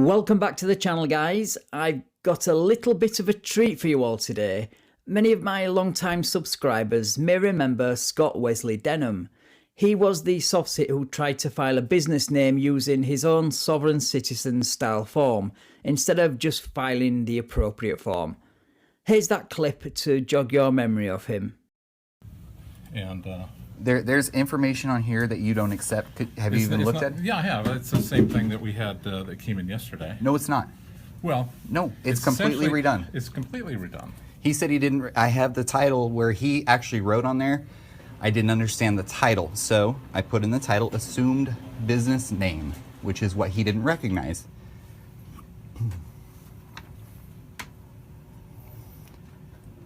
Welcome back to the channel, guys. I've got a little bit of a treat for you all today. Many of my long-time subscribers may remember Scott Wesley Denham. He was the softsit who tried to file a business name using his own sovereign citizen style form, instead of just filing the appropriate form. Here's that clip to jog your memory of him. And there's information on here that you don't accept. Have you even looked at it? Yeah, I have. It's the same thing that we had that came in yesterday. No, it's not. Well, no, it's completely redone. It's completely redone. He said he didn't. I have the title where he actually wrote on there. I didn't understand the title, so I put in the title assumed business name, which is what he didn't recognize.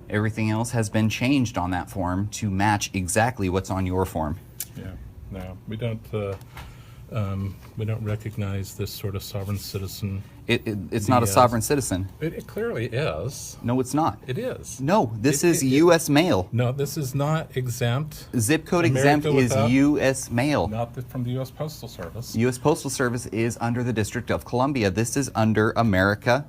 Everything else has been changed on that form to match exactly what's on your form. Yeah, no, we don't recognize this sort of sovereign citizen. It's not a sovereign citizen. It clearly is. No, it's not. It is. No, this is U.S. mail. No, this is not exempt. Zip code exempt is U.S. mail. Not from the U.S. Postal Service. U.S. Postal Service is under the District of Columbia. This is under America.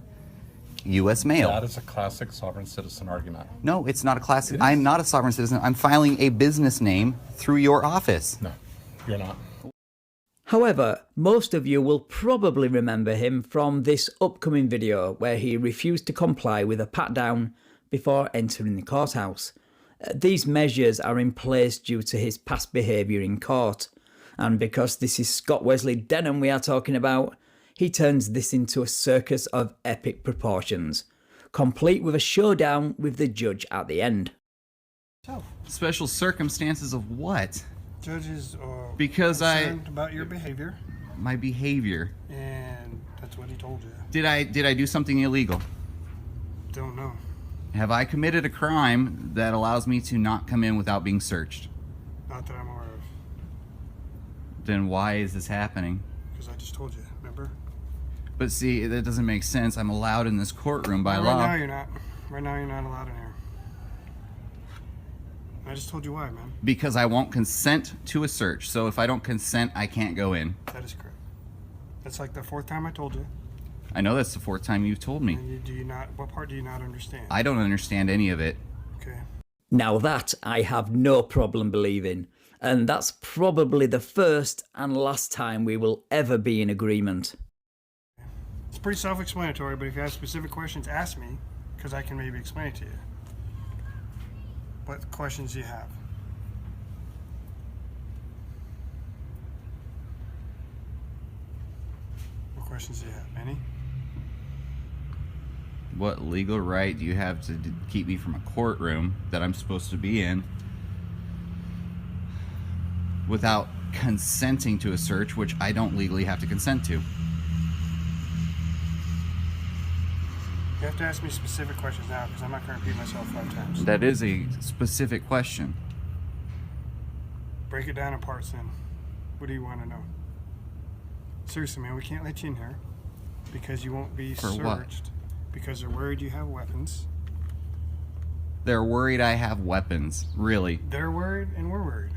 U.S. mail. That is a classic sovereign citizen argument. No, it's not a classic. I'm not a sovereign citizen. I'm filing a business name through your office. No, you're not. However, most of you will probably remember him from this upcoming video where he refused to comply with a pat-down before entering the courthouse. These measures are in place due to his past behaviour in court, and because this is Scott Wesley Denham we are talking about, he turns this into a circus of epic proportions, complete with a showdown with the judge at the end. So, special circumstances of what? Judges are concerned about your behavior. My behavior. And that's what he told you. Did I do something illegal? Don't know. Have I committed a crime that allows me to not come in without being searched? Not that I'm aware of. Then why is this happening? Because I just told you, remember? But see, that doesn't make sense. I'm allowed in this courtroom by law. Right now you're not. Right now you're not allowed in here. I just told you why, man. Because I won't consent to a search. So if I don't consent, I can't go in. That is correct. That's like the fourth time I told you. I know that's the fourth time you've told me. And do you not? What part do you not understand? I don't understand any of it. Okay. Now that I have no problem believing, and that's probably the first and last time we will ever be in agreement. It's pretty self-explanatory, but if you have specific questions, ask me, because I can maybe explain it to you. What questions do you have? What questions do you have? Any? What legal right do you have to keep me from a courtroom that I'm supposed to be in without consenting to a search, which I don't legally have to consent to? You have to ask me specific questions now, because I'm not going to repeat myself 5 times. That is a specific question. Break it down in parts then. What do you want to know? Seriously, man, we can't let you in here because you won't be searched. What? Because they're worried you have weapons. They're worried I have weapons. Really? They're worried and we're worried.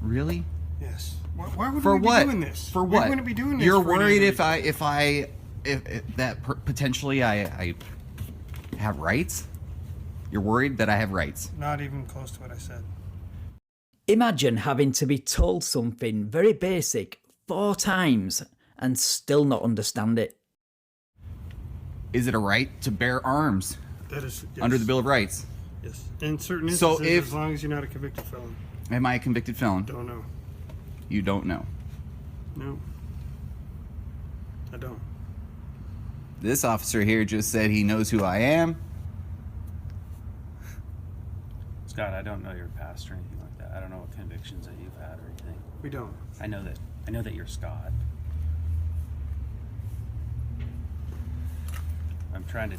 Really? Yes. Why would For we what? be doing this? For what? We wouldn't be doing this. You're for worried any if that potentially I have rights? You're worried that I have rights? Not even close to what I said. Imagine having to be told something very basic 4 times and still not understand it. Is it a right to bear arms? That is, yes. Under the Bill of Rights? Yes. In certain instances, So if, as long as you're not a convicted felon. Am I a convicted felon? Don't know. You don't know? No. I don't. This officer here just said he knows who I am. Scott, I don't know your past or anything like that. I don't know what convictions that you've had or anything. We don't. I know that you're Scott. I'm trying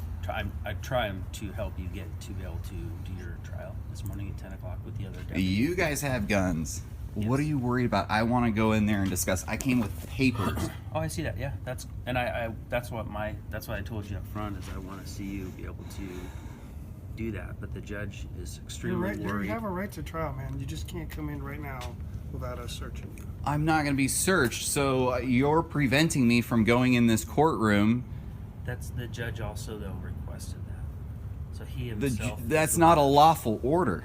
to help you get to be able to do your trial this morning at 10 o'clock with the other deputies. You guys have guns. Yes. What are you worried about? I want to go in there and discuss. I came with papers. Oh, I see that. Yeah, that's what I told you up front is I want to see you be able to do that. But the judge is extremely worried. You have a right to trial, man. You just can't come in right now without us searching you. I'm not going to be searched, so you're preventing me from going in this courtroom. That's the judge also though requested that. So he himself. That's not a lawful order.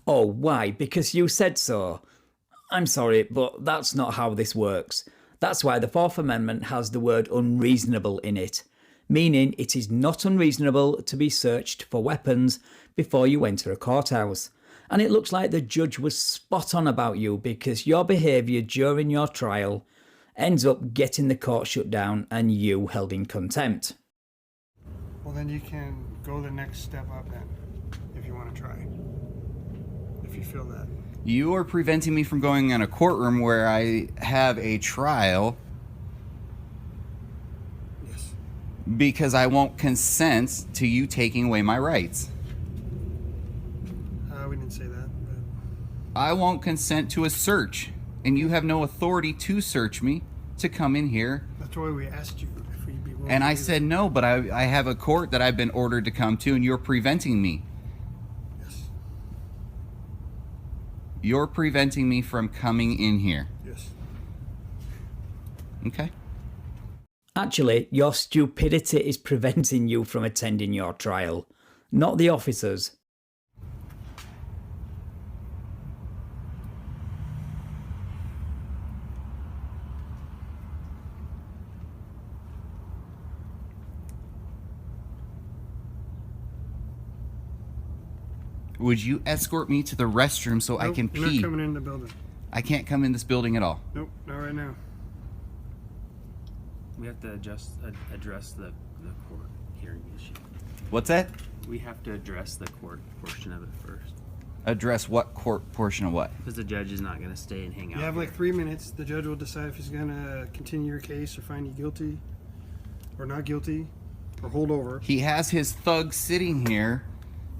Oh, why? Because you said so. I'm sorry, but that's not how this works. That's why the Fourth Amendment has the word unreasonable in it, meaning it is not unreasonable to be searched for weapons before you enter a courthouse. And it looks like the judge was spot on about you, because your behaviour during your trial ends up getting the court shut down and you held in contempt. Well, then you can go the next step up then, if you want to try. If you feel that. You are preventing me from going in a courtroom where I have a trial. Yes. Because I won't consent to you taking away my rights. We didn't say that, but... I won't consent to a search, and you have no authority to search me to come in here. That's why we asked you if we'd be willing And to I do said no, but I have a court that I've been ordered to come to, and you're preventing me. Yes. You're preventing me from coming in here. Yes. Okay. Actually, your stupidity is preventing you from attending your trial, not the officers. Would you escort me to the restroom so I Nope, can you're pee? not coming in the building. I can't come in this building at all. Nope, not right now. We have to address the court hearing issue. What's that? We have to address the court portion of it first. Address what court portion of what? Because the judge is not going to stay and hang out. You have here. like 3 minutes. The judge will decide if he's going to continue your case or find you guilty or not guilty or hold over. He has his thug sitting here,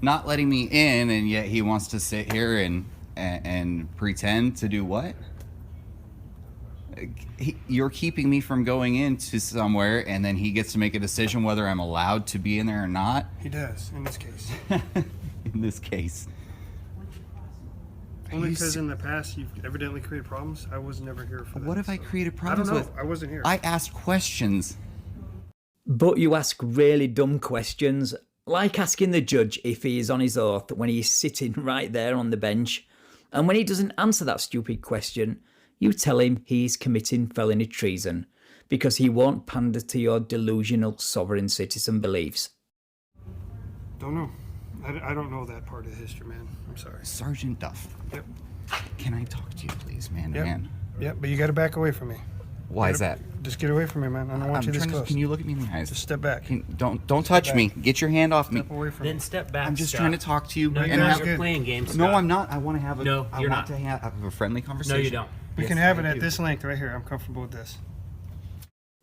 not letting me in, and yet he wants to sit here and pretend to do what? You're keeping me from going into somewhere, and then he gets to make a decision whether I'm allowed to be in there or not. He does, in this case. In this case. Only you because se- in the past you've evidently created problems. I was never here for that. What have I so. created I problems don't know. with? I wasn't here. I asked questions. But you ask really dumb questions, like asking the judge if he is on his oath when he is sitting right there on the bench. And when he doesn't answer that stupid question, you tell him he's committing felony treason because he won't pander to your delusional sovereign citizen beliefs. Don't know. I don't know that part of the history, man. I'm sorry. Sergeant Duff, Yep. can I talk to you, please, man to Yep. man? Yep, but you got to back away from me. Why is that? Just get away from me, man. I don't want you this trying to. close. Can you look at me in the eyes? Just step back. Don't touch me. Get your hand off me. Step away from Then me. step back. I'm just Scott. trying to talk to you. No, and you're not. have- good. You're playing games. No, Scott. I'm not. I want to have a. No, I you're want not. to have a friendly conversation. No, you don't. We Yes, can have I it at do. this length right here. I'm comfortable with this.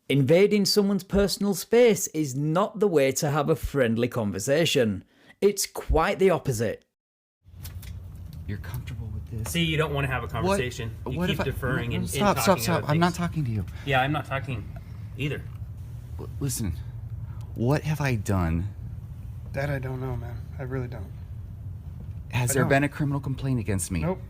Invading someone's personal space is not the way to have a friendly conversation. It's quite the opposite. You're comfortable with this? See, you don't want to have a conversation. You What keep if I- deferring no, and stop, talking stop. other I'm not things. talking to you. Yeah, I'm not talking either. Listen, what have I done? That I don't know, man. I really don't. Has I there don't. been a criminal complaint against me? Nope.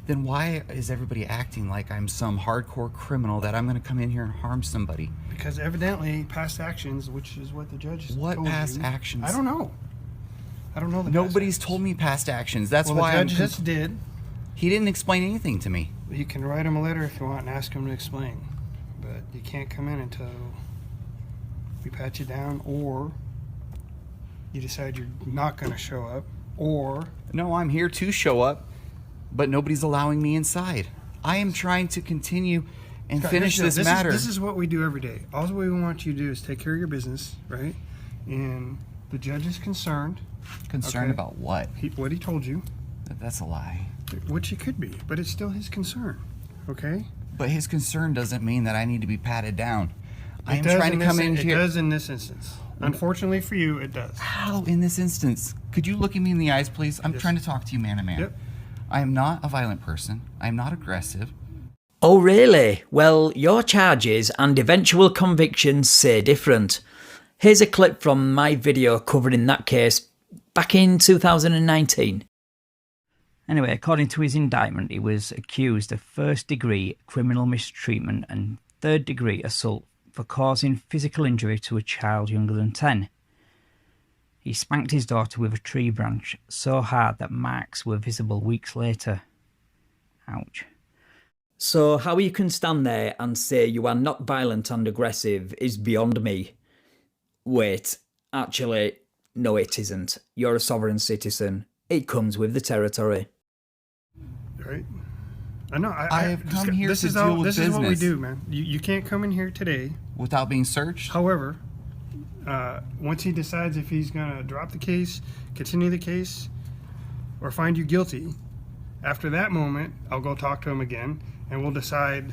Then why is everybody acting like I'm some hardcore criminal that I'm going to come in here and harm somebody? Because evidently past actions, which is what the judge What told past you, actions? I don't know. I don't know the Nobody's past told me past actions. That's actions. Well, why the judge just did. He didn't explain anything to me. You can write him a letter if you want and ask him to explain. But you can't come in until we pat you down or you decide you're not going to show up or... No, I'm here to show up, but nobody's allowing me inside. I am trying to continue and Scott, finish here's this the deal. matter. This is what we do every day. All we want you to do is take care of your business, right? And the judge is concerned. Concerned Okay. about what? What he told you, That's a lie. which it could be, but it's still his concern, okay? But his concern doesn't mean that I need to be patted down. I It am does trying to in come this- in It here. does in this instance. Unfortunately for you, it does. How in this instance? Could you look at me in the eyes, please? I'm Yes. trying to talk to you man to man. Yep. I am not a violent person. I am not aggressive. Oh really? Well, your charges and eventual convictions say different. Here's a clip from my video covering that case back in 2019. Anyway, according to his indictment, he was accused of first-degree criminal mistreatment and third-degree assault for causing physical injury to a child younger than 10. He spanked his daughter with a tree branch so hard that marks were visible weeks later. Ouch. So how you can stand there and say you are not violent and aggressive is beyond me. Wait, actually, no it isn't. You're a sovereign citizen. It comes with the territory. Right? I know. I have come here to deal with This is what we business. do, man. You can't come in here today. Without being searched? However, once he decides if he's going to drop the case, continue the case, or find you guilty, after that moment, I'll go talk to him again, and we'll decide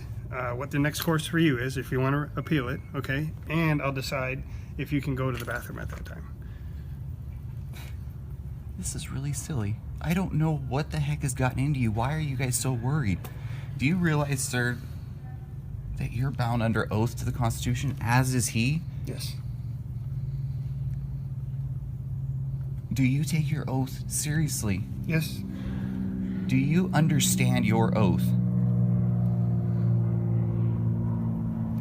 what the next course for you is, if you want to appeal it, okay? And I'll decide if you can go to the bathroom at that time. This is really silly. I don't know what the heck has gotten into you. Why are you guys so worried? Do you realize, sir, that you're bound under oath to the Constitution, as is he? Yes. Do you take your oath seriously? Yes. Do you understand your oath?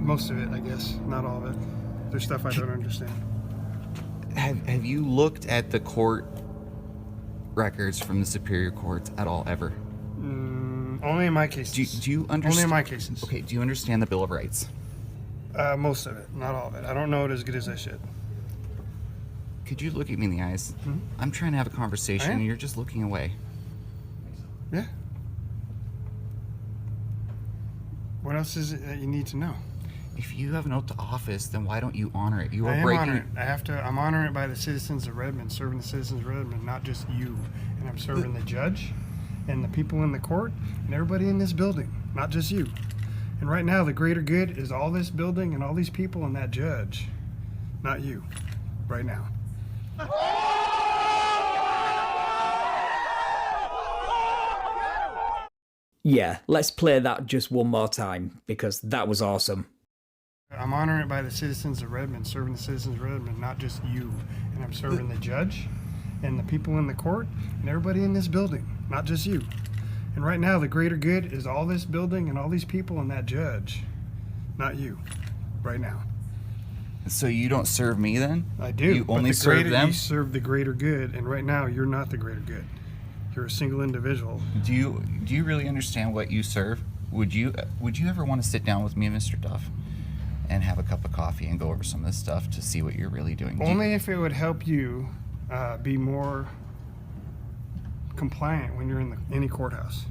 Most of it, I guess. Not all of it. There's stuff I don't understand. Have you looked at the court records from the Superior Courts at all, ever? Only in my cases. Do you understand? Only in my cases. Okay, do you understand the Bill of Rights? Most of it, not all of it. I don't know it as good as I should. Could you look at me in the eyes? I'm trying to have a conversation I am. and you're just looking away. Yeah. What else is it that you need to know? If you have an oath to office, then why don't you honor it? You I are am breaking. honoring it. I'm honoring it by the citizens of Redmond, serving the citizens of Redmond, not just you. And I'm serving the judge and the people in the court and everybody in this building, not just you. And right now, the greater good is all this building and all these people and that judge, not you, right now. Yeah, let's play that just one more time, because that was awesome. I'm honoring it by the citizens of Redmond, serving the citizens of Redmond, not just you. And I'm serving the judge and the people in the court and everybody in this building, not just you. And right now, the greater good is all this building and all these people and that judge, not you, right now. So you don't serve me then? I do. You but only the serve greater, them? You serve the greater good, and right now, you're not the greater good. You're a single individual. Do you really understand what you serve? Would you ever want to sit down with me and Mr. Duff and have a cup of coffee and go over some of this stuff to see what you're really doing? Only if it would help you be more compliant when you're in any courthouse.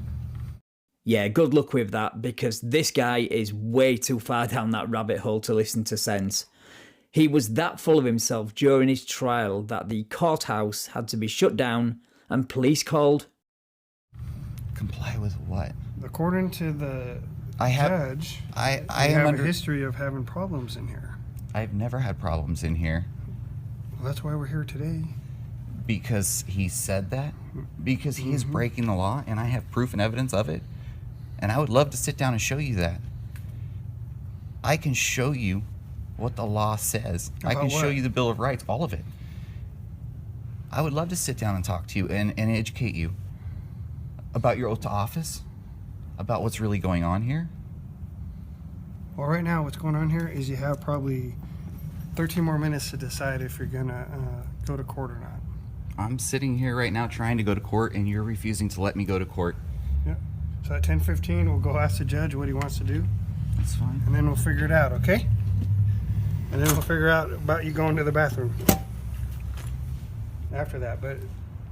Yeah, good luck with that, because this guy is way too far down that rabbit hole to listen to sense. He was that full of himself during his trial that the courthouse had to be shut down and police called. Comply with what? According to the judge, I you am have under. a history of having problems in here. I've never had problems in here. Well, that's why we're here today. Because he said that? Because he is breaking the law and I have proof and evidence of it? And I would love to sit down and show you that. I can show you what the law says. I can About show what? you the Bill of Rights, all of it. I would love to sit down and talk to you and educate you about your oath to office, about what's really going on here. Well, right now, what's going on here is you have probably 13 more minutes to decide if you're going to go to court or not. I'm sitting here right now trying to go to court and you're refusing to let me go to court. Yep. So at 10:15, we'll go ask the judge what he wants to do, That's fine. and then we'll figure it out, okay? And then we'll figure out about you going to the bathroom after that. But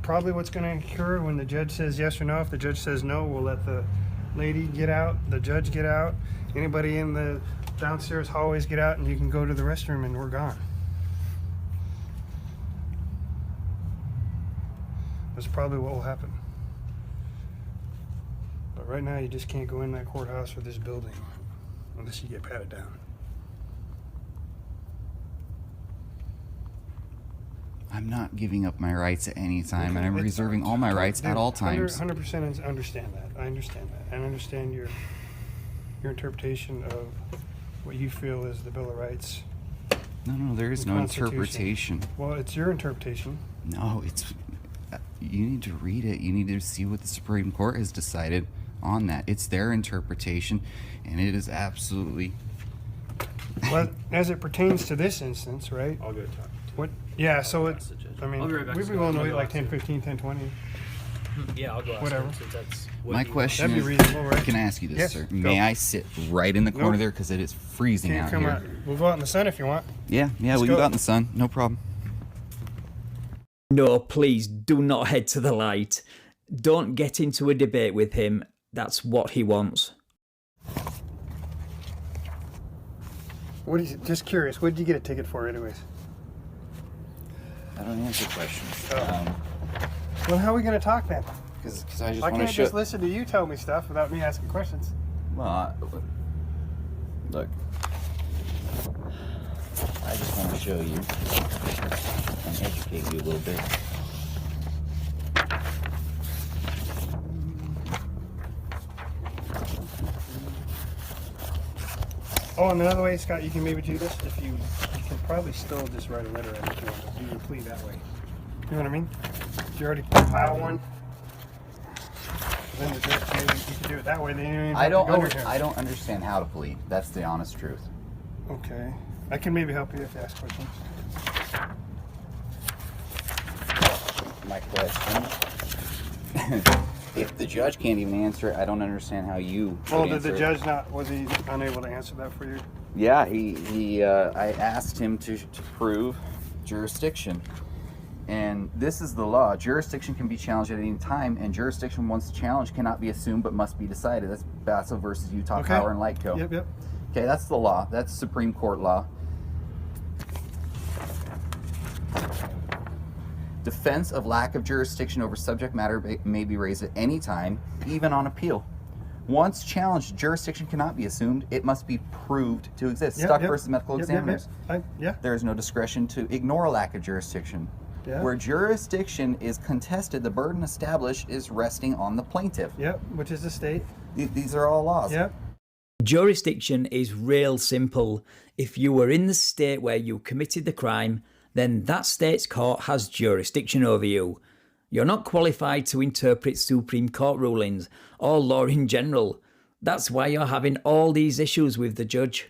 probably what's going to occur when the judge says yes or no, if the judge says no, we'll let the lady get out, the judge get out, anybody in the downstairs hallways get out, and you can go to the restroom and we're gone. That's probably what will happen. But right now, you just can't go in that courthouse or this building unless you get patted down. I'm not giving up my rights at any time, and I'm Okay, reserving all my rights at all times. 100% understand that. I understand that. I understand your interpretation of what you feel is the Bill of Rights. No, there is The no Constitution. interpretation. Well, it's your interpretation. No, it's. You need to read it. You need to see what the Supreme Court has decided on that. It's their interpretation, and it is absolutely... Well, as it pertains to this instance, right? I'll go talk to What? Yeah, so it, the judge. I mean, I'll be right back, we'd be Scott. willing to I'll wait go like ask 10, him. 15, 10, 20. Yeah, I'll go ask Whatever. him, since that's what My he question That'd is, be reasonable, right? can I ask you this, Yes, sir? go. May I sit right in the corner Nope. there? Because it is freezing Can't out come here. out. We'll go out in the sun if you want. Yeah, Let's we can go. go out in the sun. No problem. No, please do not head to the light. Don't get into a debate with him. That's what he wants. What is it? Just curious. What did you get a ticket for, anyways? I don't answer questions. Well, how are we going to talk then? Because I just I want to can't show... just listen to you tell me stuff without me asking questions. Well, look. I just want to show you and educate you a little bit. Oh, and another way, Scott, you can maybe do this if you can probably still just write a letter in if you want to do your plea that way. You know what I mean? If you already compile one, then the judge, maybe you can do it that way. Then you don't even have to go over here. I don't understand how to plead. That's the honest truth. Okay. I can maybe help you if you ask questions. My question. If the judge can't even answer it, I don't understand how you. Well, would did the answer it. judge not, was he unable to answer that for you? Yeah, I asked him to prove jurisdiction. And this is the law. Jurisdiction can be challenged at any time, and jurisdiction once challenged cannot be assumed but must be decided. That's Basso versus Utah Okay. Power and Light Co. Yep. Okay, that's the law. That's Supreme Court law. Defense of lack of jurisdiction over subject matter may be raised at any time, even on appeal. Once challenged, jurisdiction cannot be assumed. It must be proved to exist. Stuck versus medical examiners. Yeah. There is no discretion to ignore a lack of jurisdiction. Yeah. Where jurisdiction is contested, the burden established is resting on the plaintiff. Yep, which is the state. These are all laws. Yep. Jurisdiction is real simple. If you were in the state where you committed the crime, then that state's court has jurisdiction over you. You're not qualified to interpret Supreme Court rulings or law in general. That's why you're having all these issues with the judge.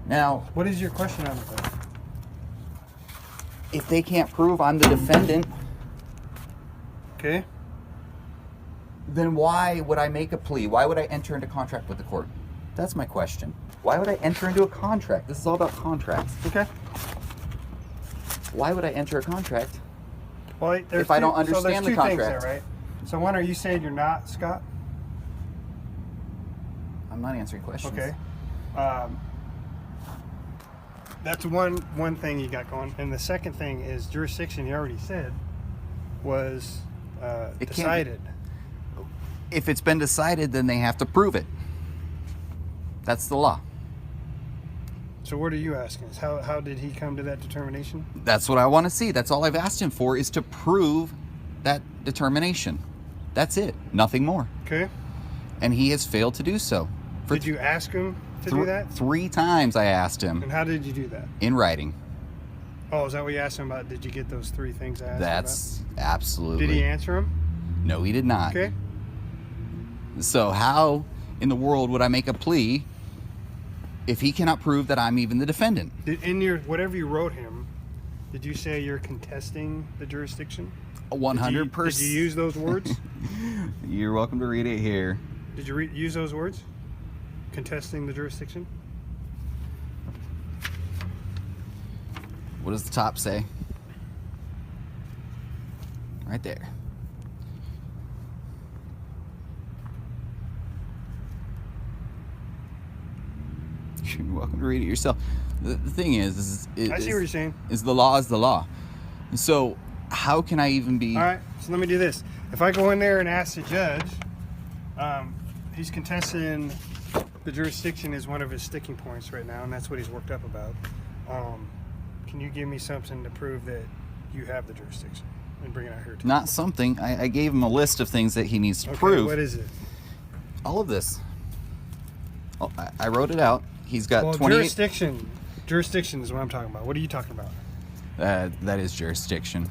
Now, What is your question on that? if they can't prove I'm the defendant, Okay. then why would I make a plea? Why would I enter into contract with the court? That's my question. Why would I enter into a contract? This is all about contracts. Okay. Why would I enter a contract? Well, there's If I don't so there's understand the two things contract. there, right? So one, are you saying you're not, Scott? I'm not answering questions. Okay. That's one thing you got going. And the second thing is jurisdiction, you already said, was It can't be- decided. If it's been decided, then they have to prove it. That's the law. So what are you asking? Is how did he come to that determination? That's what I want to see. That's all I've asked him for, is to prove that determination. That's it. Nothing more. Okay. And he has failed to do so. Did you ask him to do that? 3 times I asked him And how did you do that? in writing. Oh, is that what you asked him about? Did you get those 3 things I asked That's him absolutely. about? Did he answer them? No, he did not. Okay. So how in the world would I make a plea if he cannot prove that I'm even the defendant? In your whatever you wrote him, did you say you're contesting the jurisdiction? 100%. Did you use those words? You're welcome to read it here. Did you use those words? Contesting the jurisdiction? What does the top say? Right there. You're welcome to read it yourself. The thing is I see what you're saying. is the law is the law. So how can I even be... All right, so let me do this. If I go in there and ask the judge, he's contesting the jurisdiction is one of his sticking points right now, and that's what he's worked up about. Can you give me something to prove that you have the jurisdiction and bring it out here to me? Not something. I gave him a list of things that he needs to Okay, prove. what is it? All of this. Oh, I wrote it out. He's got Well, 28... jurisdiction is what I'm talking about. What are you talking about? That is jurisdiction.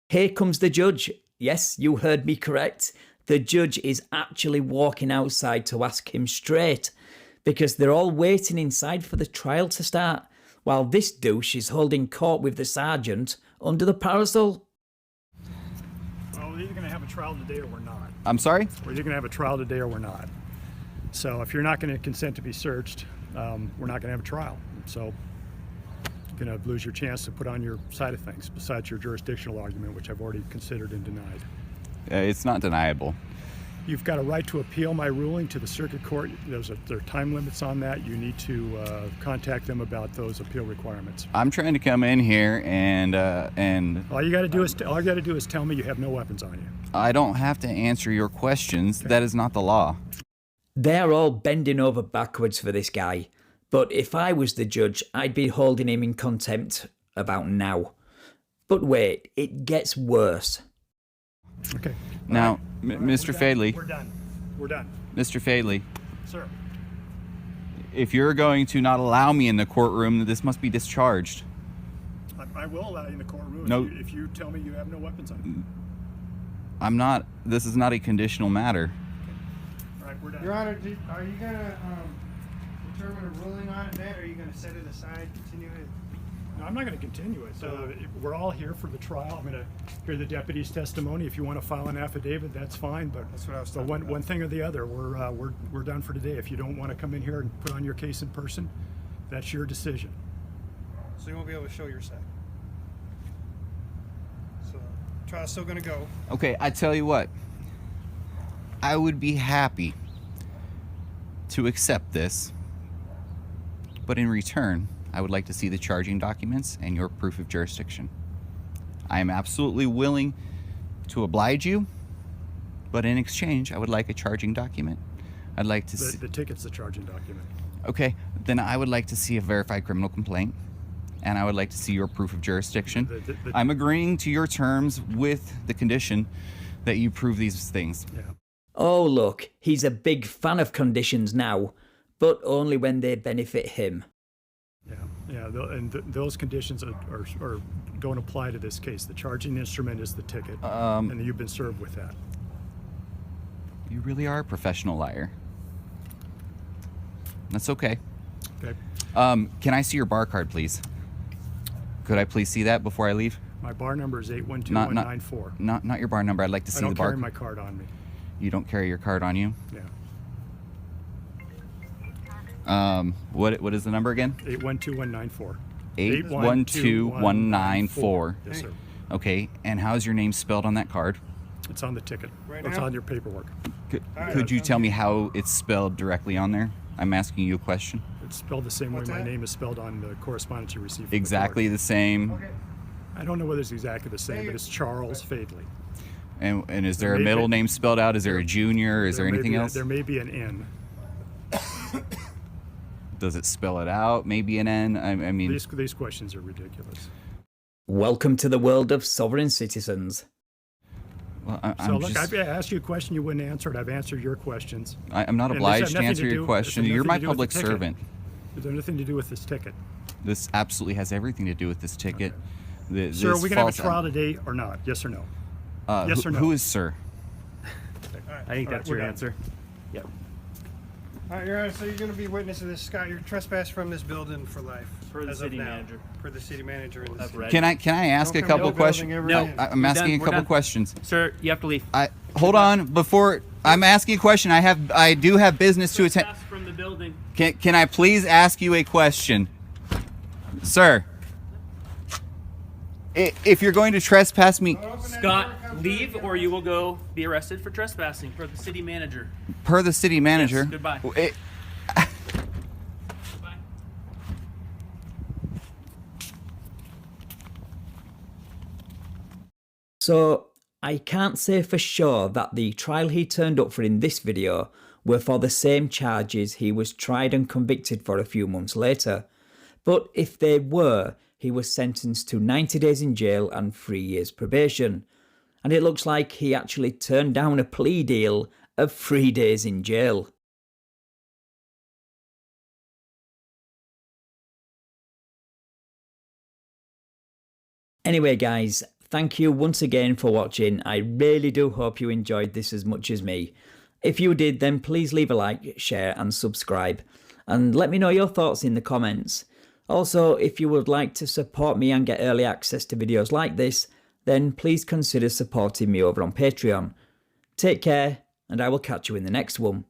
Here comes the judge. Yes, you heard me correct. The judge is actually walking outside to ask him straight, because they're all waiting inside for the trial to start, while this douche is holding court with the sergeant under the parasol. Well, we're either going to have a trial today or we're not. I'm sorry? We're either going to have a trial today or we're not. So if you're not going to consent to be searched, we're not going to have a trial. So you're going to lose your chance to put on your side of things, besides your jurisdictional argument, which I've already considered and denied. It's not deniable. You've got a right to appeal my ruling to the circuit court. There are time limits on that. You need to contact them about those appeal requirements. I'm trying to come in here and All you got to do is tell me you have no weapons on you. I don't have to answer your questions. That is not the law. They're all bending over backwards for this guy, but if I was the judge, I'd be holding him in contempt about now. But wait, it gets worse. Okay. Now, Mr. Fadley. We're done. We're done. Mr. Fadley, Sir. if you're going to not allow me in the courtroom, this must be discharged. I will allow you in the courtroom No. if you tell me you have no weapons on you. I'm not. This is not a conditional matter. All right, we're done. Your Honor, are you gonna determine a ruling on it then, or are you gonna set it aside, continue it? No, I'm not going to continue it. So we're all here for the trial. I'm going to hear the deputy's testimony. If you want to file an affidavit, that's fine. But That's what I was so talking one about. thing or the other, we're done for today. If you don't want to come in here and put on your case in person, that's your decision. So you won't be able to show your side. So trial's still gonna go. Okay, I tell you what. I would be happy to accept this, but in return, I would like to see the charging documents and your proof of jurisdiction. I am absolutely willing to oblige you, but in exchange, I would like a charging document. I'd like to see... The ticket's the charging document. Okay, then I would like to see a verified criminal complaint, and I would like to see your proof of jurisdiction. I'm agreeing to your terms with the condition that you prove these things. Yeah. Oh look, he's a big fan of conditions now, but only when they benefit him. Yeah, those conditions are don't apply to this case. The charging instrument is the ticket, and you've been served with that. You really are a professional liar. That's okay. Okay. Can I see your bar card, please? Could I please see that before I leave? My bar number is 812194. Not your bar number. I'd like to I see don't the bar. carry my card on me. You don't carry your card on you? Yeah. What is the number again? 812194. 812194. Yes, sir. Okay, and how's your name spelled on that card? It's on the ticket. Right It's now? on your paperwork. Could you tell me how it's spelled directly on there? I'm asking you a question. It's spelled the same What's way my that? name is spelled on the correspondence you received. From Exactly The the same. Okay. court. I don't know whether it's exactly the same, but it's Charles Fadley. And is there a Maybe- middle name spelled out? Is there a junior? Is there may anything be else? There may be an N. Does it spell it out? Maybe an N? I mean, These questions are ridiculous. Welcome to the world of sovereign citizens. well, So I'm look, just, I've asked you a question, you wouldn't answer it. I've answered your questions. I'm not And this obliged had to nothing answer to your do- question. this had You're nothing my to do with public the ticket. servant. There's nothing to do with this ticket. This absolutely has everything to do with this ticket. Sir, are we going to have a false- trial today or not? Yes or no? yes or no? Who is sir? I think that's we're your done. answer. All right, Your Honor, so you're gonna be witness to this, Scott. You're trespassed from this building for life. Per the as of city now. manager. Per the city manager in this. Right. Can I ask Don't a come couple no of questions? building ever No. again. I'm We're asking done. a We're couple done. questions. Sir, you have to leave. Hold on before I'm asking a question. I do have business to attend. Trespass from the building. Can I please ask you a question, sir? If you're going to trespass me Scott, leave or you will go be arrested for trespassing per the city manager. per the city manager, Yes, goodbye. it- Bye. So, I can't say for sure that the trial he turned up for in this video were for the same charges he was tried and convicted for a few months later. But if they were, he was sentenced to 90 days in jail and 3 years probation. And it looks like he actually turned down a plea deal of 3 days in jail. Anyway guys, Thank you once again for watching. I really do hope you enjoyed this as much as me. If you did, then please leave a like, share and subscribe. And let me know your thoughts in the comments. Also, if you would like to support me and get early access to videos like this, then please consider supporting me over on Patreon. Take care, and I will catch you in the next one.